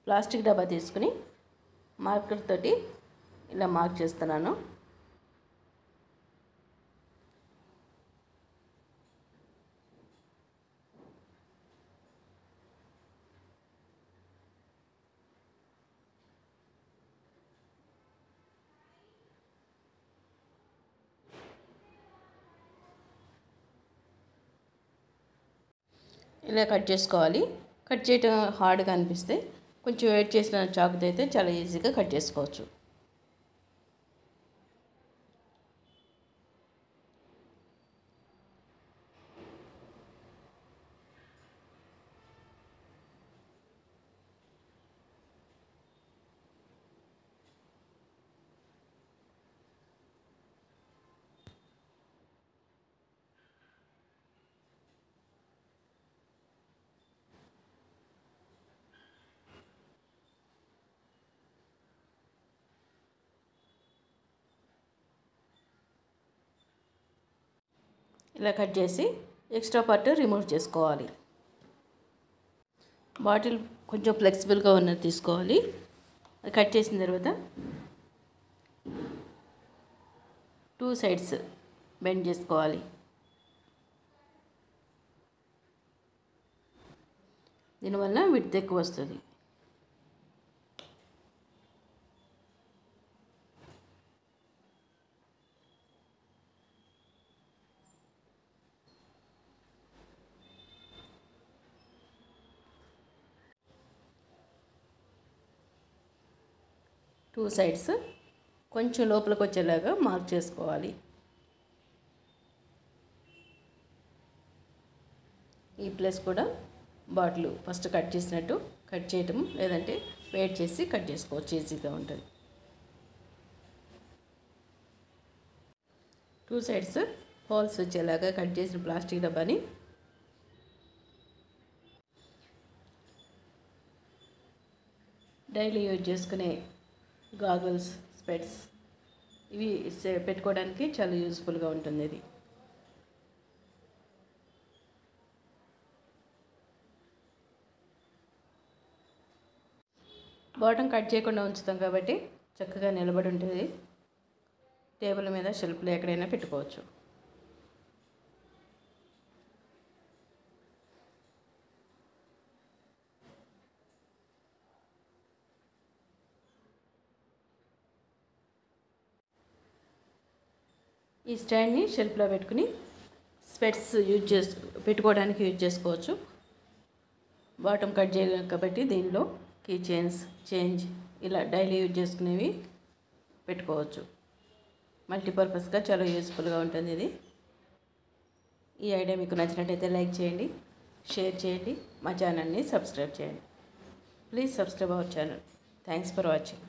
Plastic డబ్బా తీసుకుని marker తోటి ఇలా మార్క్ చేస్తున్నాను. ఇలా కట్ చేసుకోవాలి. కట్ చేయడం హార్డ్గా అనిపిస్తే కొంచెం వెయిట్ చేసిన చాకుతో అయితే చాలా ఈజీగా కట్ చేసుకోవచ్చు. ఇలా కట్ చేసి ఎక్స్ట్రా పార్ట్ రిమూవ్ చేసుకోవాలి. బాటిల్ కొంచెం ఫ్లెక్సిబుల్గా ఉన్నది తీసుకోవాలి. అది కట్ చేసిన తర్వాత 2 సైడ్స్ బెండ్ చేసుకోవాలి. దీనివల్ల విడ్త్ ఎక్కువ వస్తుంది. టూ సైడ్స్ కొంచెం లోపలికి వచ్చేలాగా మార్క్ చేసుకోవాలి. ఈ ప్లేస్ కూడా బాటిల్ ఫస్ట్ కట్ చేసినట్టు కట్ చేయటం, లేదంటే వెయిట్ చేసి కట్ చేసుకోవచ్చు, ఈజీగా ఉంటుంది. 2 సైడ్స్ హోల్స్ వచ్చేలాగా కట్ చేసిన ప్లాస్టిక్ డబ్బాని డైలీ యూజ్ చేసుకునే గాగుల్స్, స్పెట్స్ ఇవి పెట్టుకోవడానికి చాలా యూజ్ఫుల్గా ఉంటుంది. ఇది బాటమ్ కట్ చేయకుండా ఉంచుతాం కాబట్టి చక్కగా నిలబడి ఉంటుంది. టేబుల్ మీద, షెల్ఫ్లో ఎక్కడైనా పెట్టుకోవచ్చు. ఈ స్టాండ్ని షెల్ఫ్లో పెట్టుకుని స్పెట్స్ పెట్టుకోవడానికి యూజ్ చేసుకోవచ్చు. బాటమ్ కట్ చేయలేం కాబట్టి దీనిలో కీ చైన్స్, చేంజ్ ఇలా డైలీ యూజ్ చేసుకునేవి పెట్టుకోవచ్చు. మల్టీపర్పస్గా చాలా యూజ్ఫుల్గా ఉంటుంది ఇది. ఈ ఐడియా మీకు నచ్చినట్టయితే లైక్ చేయండి, షేర్ చేయండి, మా ఛానల్ని సబ్స్క్రైబ్ చేయండి. Please subscribe our channel. Thanks for watching.